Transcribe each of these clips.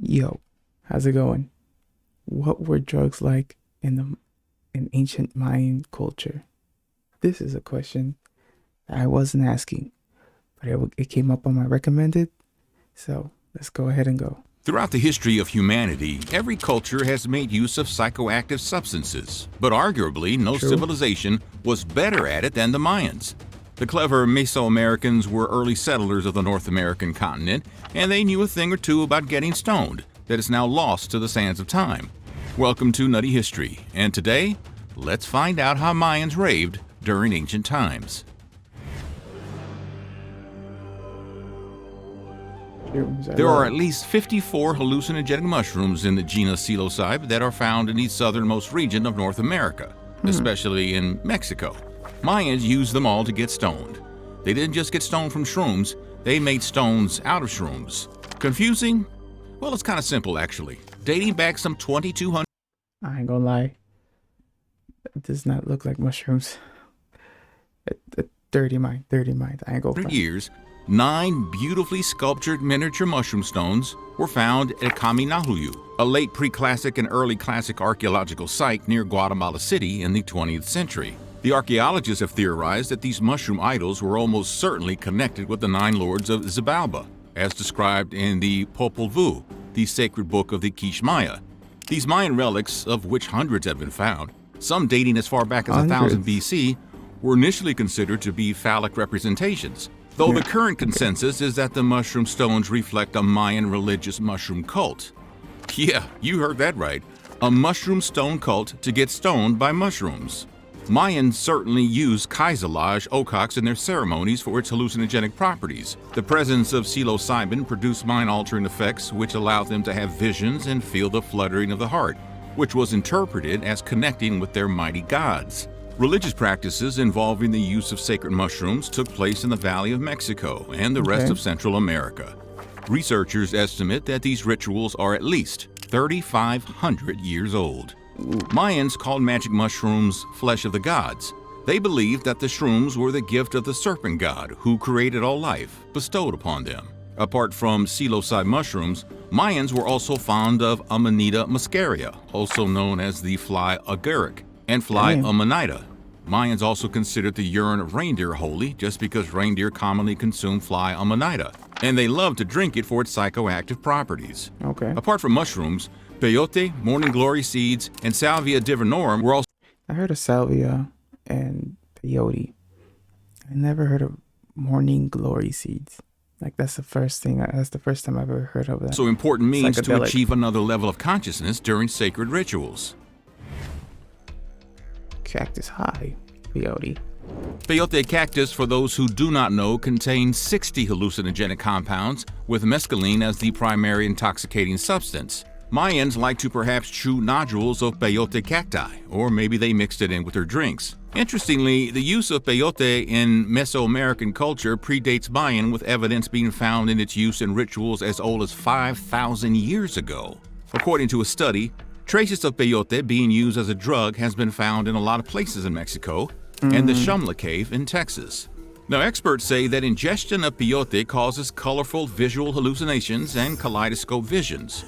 Yo, how's it going? What were drugs like in ancient Mayan culture? This is a question that I wasn't asking, but it came up on my recommended. So let's go ahead and go. Throughout the history of humanity, every culture has made use of psychoactive substances, but arguably no True. civilization was better at it than the Mayans. The clever Mesoamericans were early settlers of the North American continent, and they knew a thing or two about getting stoned that is now lost to the sands of time. Welcome to Nutty History, and today, let's find out how Mayans raved during ancient times. There are at least 54 hallucinogenic mushrooms in the genus psilocybe that are found in the southernmost region of North America, especially in Mexico. Mayans used them all to get stoned. They didn't just get stoned from shrooms, they made stones out of shrooms. Confusing? Well, it's kind of simple actually. Dating back some 2200 I ain't gonna lie. It does not look like mushrooms. Dirty mind. I ain't gonna front. years, 9 beautifully sculptured miniature mushroom stones were found at Kaminahuyu, a late pre-classic and early classic archaeological site near Guatemala City in the 20th century. The archaeologists have theorized that these mushroom idols were almost certainly connected with the 9 lords of Xibalba, as described in the Popol Vuh, the sacred book of the Quiche Maya. These Mayan relics, of which hundreds have been found, some dating as far back as 1000 BC, were initially considered to be phallic representations, though the current consensus is that the mushroom stones reflect a Mayan religious mushroom cult. Yeah, you heard that right. A mushroom stone cult to get stoned by mushrooms. Mayans certainly used kaiselage ocox in their ceremonies for its hallucinogenic properties. The presence of psilocybin produced mind-altering effects which allowed them to have visions and feel the fluttering of the heart, which was interpreted as connecting with their mighty gods. Religious practices involving the use of sacred mushrooms took place in the Valley of Mexico and the rest of Central America. Researchers estimate that these rituals are at least 3,500 years old. Mayans called magic mushrooms flesh of the gods. They believed that the shrooms were the gift of the serpent god who created all life, bestowed upon them. Apart from psilocybe mushrooms, Mayans were also fond of Amanita muscaria, also known as the fly agaric, and fly amanita. Mayans also considered the urine of reindeer holy just because reindeer commonly consume fly amanita, and they loved to drink it for its psychoactive properties. Apart from mushrooms, peyote, morning glory seeds, and salvia divinorum were also. I heard of salvia and peyote. I never heard of morning glory seeds. Like that's the first thing. That's the first time I've ever heard of that. So important means to Psychedelic. achieve another level of consciousness during sacred rituals. Cactus high, peyote. Peyote cactus, for those who do not know, contains 60 hallucinogenic compounds, with mescaline as the primary intoxicating substance. Mayans like to perhaps chew nodules of peyote cacti, or maybe they mixed it in with their drinks. Interestingly, the use of peyote in Mesoamerican culture predates Mayan, with evidence being found in its use in rituals as old as 5,000 years ago. According to a study, traces of peyote being used as a drug has been found in a lot of places in Mexico and the Shumla Cave in Texas. Now, experts say that ingestion of peyote causes colorful visual hallucinations and kaleidoscope visions,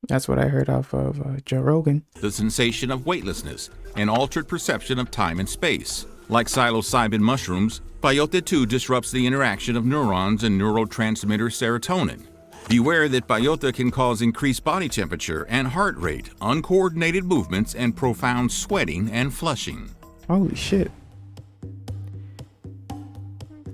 That's what I heard off of Joe Rogan. the sensation of weightlessness, and altered perception of time and space. Like psilocybin mushrooms, peyote too disrupts the interaction of neurons and neurotransmitter serotonin. Beware that peyote can cause increased body temperature and heart rate, uncoordinated movements, and profound sweating and flushing. Holy shit.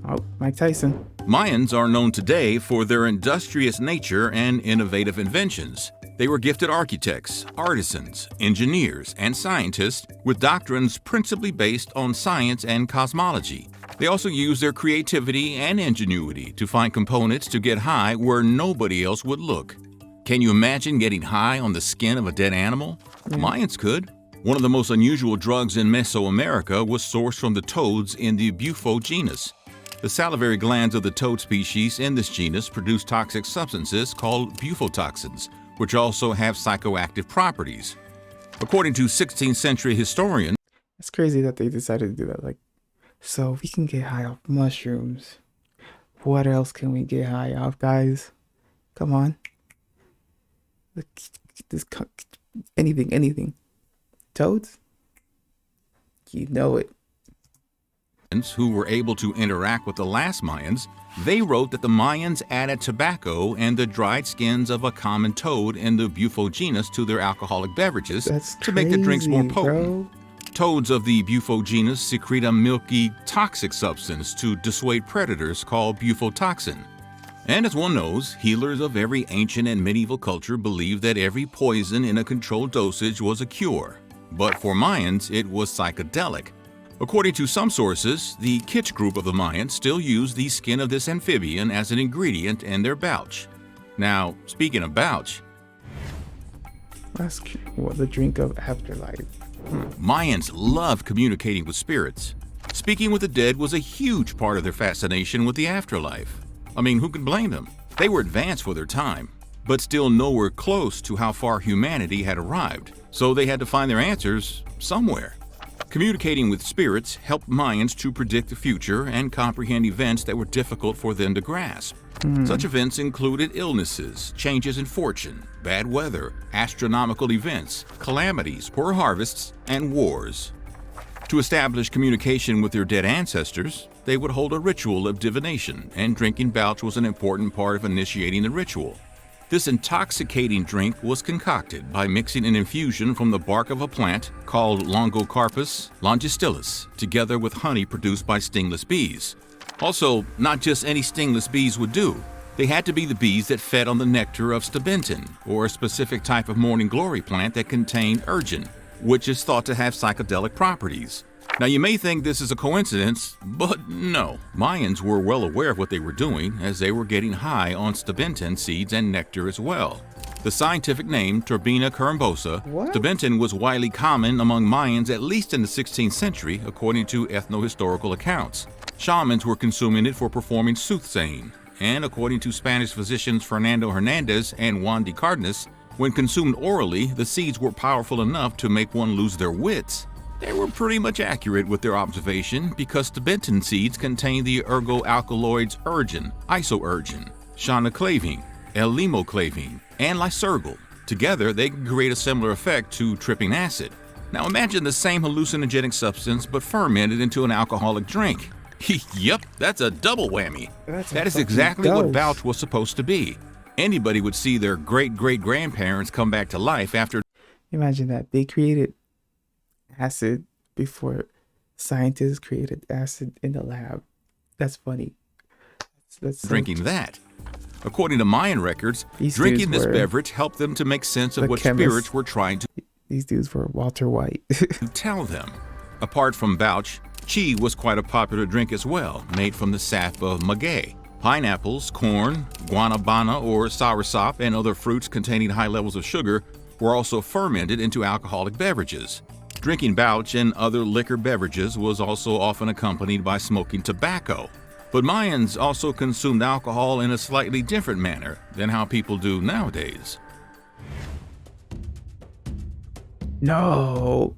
Oh, Mike Tyson. Mayans are known today for their industrious nature and innovative inventions. They were gifted architects, artisans, engineers, and scientists with doctrines principally based on science and cosmology. They also used their creativity and ingenuity to find components to get high where nobody else would look. Can you imagine getting high on the skin of a dead animal? Mayans could. One of the most unusual drugs in Mesoamerica was sourced from the toads in the Bufo genus. The salivary glands of the toad species in this genus produce toxic substances called bufotoxins, which also have psychoactive properties. According to 16th century historian, It's crazy that they decided to do that. Like, so we can get high off mushrooms. What else can we get high off, guys? Come on. This anything. Toads? You know it. Who were able to interact with the last Mayans, they wrote that the Mayans added tobacco and the dried skins of a common toad in the Bufo genus to their alcoholic beverages to make the drinks more potent. Bro. Toads of the Bufo genus secrete a milky, toxic substance to dissuade predators called bufotoxin. And as one knows, healers of every ancient and medieval culture believed that every poison in a controlled dosage was a cure. But for Mayans, it was psychedelic. According to some sources, the Kitsch group of the Mayans still use the skin of this amphibian as an ingredient in their bouch. Now, speaking of bouch, That's the drink of afterlife. Mayans loved communicating with spirits. Speaking with the dead was a huge part of their fascination with the afterlife. I mean, who could blame them? They were advanced for their time, but still nowhere close to how far humanity had arrived, so they had to find their answers somewhere. Communicating with spirits helped Mayans to predict the future and comprehend events that were difficult for them to grasp. Such events included illnesses, changes in fortune, bad weather, astronomical events, calamities, poor harvests, and wars. To establish communication with their dead ancestors, they would hold a ritual of divination, and drinking bouch was an important part of initiating the ritual. This intoxicating drink was concocted by mixing an infusion from the bark of a plant called Longocarpus longistilis together with honey produced by stingless bees. Also, not just any stingless bees would do. They had to be the bees that fed on the nectar of stabentin, or a specific type of morning glory plant that contained ergin, which is thought to have psychedelic properties. Now, you may think this is a coincidence, but no. Mayans were well aware of what they were doing, as they were getting high on stabentin seeds and nectar as well. The scientific name, Turbina carumbosa, stabentin was widely common among Mayans at least in the 16th century, according to ethnohistorical accounts. Shamans were consuming it for performing soothsaying, and according to Spanish physicians Fernando Hernandez and Juan de Cardenas, when consumed orally, the seeds were powerful enough to make one lose their wits. They were pretty much accurate with their observation because stabentin seeds contain the ergoalkaloids ergin, isoergin, shanaclavine, L-limoclavine, and lysergal. Together, they can create a similar effect to tripping acid. Now imagine the same hallucinogenic substance but fermented into an alcoholic drink. Yep, that's a double whammy. That is exactly what bouch was supposed to be. Anybody would see their great-great-grandparents come back to life after. Imagine that. They created acid before scientists created acid in the lab. That's funny. That's drinking that. According to Mayan records, drinking this beverage helped them to make sense of what spirits were trying to. These dudes were Walter White. Tell them. Apart from bouch, chi was quite a popular drink as well, made from the sap of maguey. Pineapples, corn, guanabana or soursop, and other fruits containing high levels of sugar were also fermented into alcoholic beverages. Drinking bouch and other liquor beverages was also often accompanied by smoking tobacco. But Mayans also consumed alcohol in a slightly different manner than how people do nowadays. No.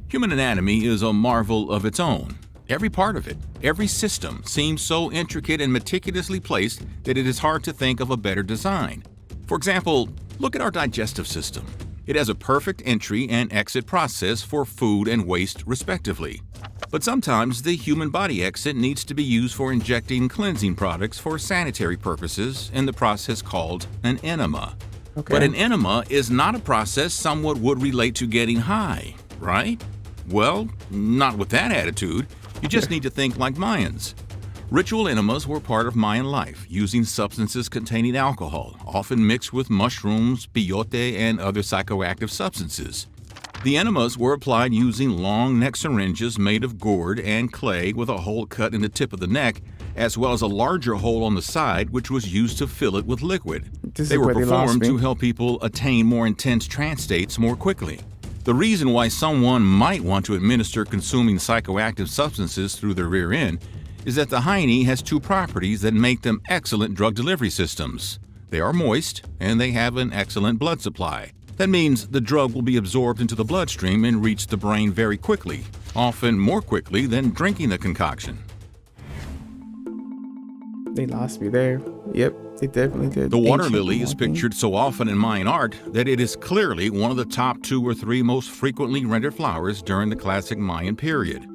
Human anatomy is a marvel of its own. Every part of it, every system seems so intricate and meticulously placed that it is hard to think of a better design. For example, look at our digestive system. It has a perfect entry and exit process for food and waste, respectively. But sometimes the human body exit needs to be used for injecting cleansing products for sanitary purposes in the process called an enema. But an enema is not a process someone would relate to getting high, right? Well, not with that attitude. You just need to think like Mayans. Ritual enemas were part of Mayan life, using substances containing alcohol, often mixed with mushrooms, peyote, and other psychoactive substances. The enemas were applied using long neck syringes made of gourd and clay with a hole cut in the tip of the neck, as well as a larger hole on the side which was used to fill it with liquid. They were performed to help people attain more intense trance states more quickly. The reason why someone might want to administer consuming psychoactive substances through their rear end is that the hiney has two properties that make them excellent drug delivery systems. They are moist, and they have an excellent blood supply. That means the drug will be absorbed into the bloodstream and reach the brain very quickly, often more quickly than drinking the concoction. They lost me there. Yep. They definitely did The water ancient lily is walking. pictured so often in Mayan art that it is clearly one of the top 2 or 3 most frequently rendered flowers during the classic Mayan period.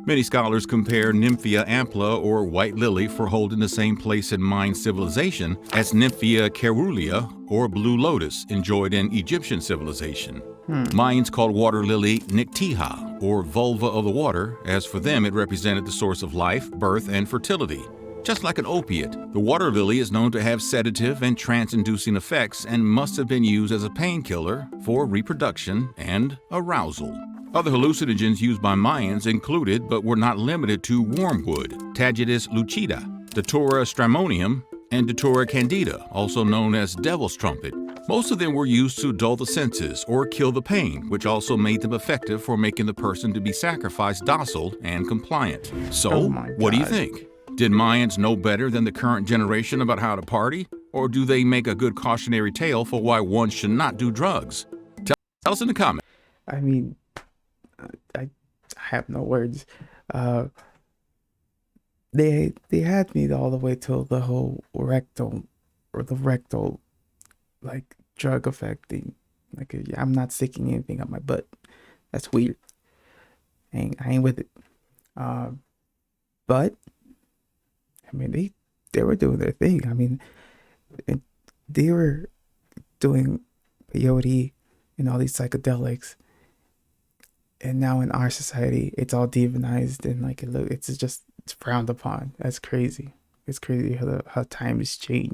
Many scholars compare Nymphea ampla or white lily for holding the same place in Mayan civilization as Nymphea caerulea or blue lotus enjoyed in Egyptian civilization. Mayans called water lily Nictiha, or vulva of the water, as for them it represented the source of life, birth, and fertility. Just like an opiate, the water lily is known to have sedative and trance-inducing effects and must have been used as a painkiller for reproduction and arousal. Other hallucinogens used by Mayans included, but were not limited to, wormwood, Tagetes lucida, Datura stramonium, and Datura candida, also known as devil's trumpet. Most of them were used to dull the senses or kill the pain, which also made them effective for making the person to be sacrificed docile and compliant. Oh So, my what do you God. think? Did Mayans know better than the current generation about how to party? Or do they make a good cautionary tale for why one should not do drugs? Tell us in the comments. I mean, I have no words. Uh, they had me all the way till the whole rectal like drug effect thing. Like I'm not sticking anything up my butt. That's weird. I ain't with it. Uh, but I mean they were doing their thing. I mean it, they were doing peyote and all these psychedelics, and now in our society it's all demonized and like it's frowned upon. That's crazy. It's crazy how time has changed.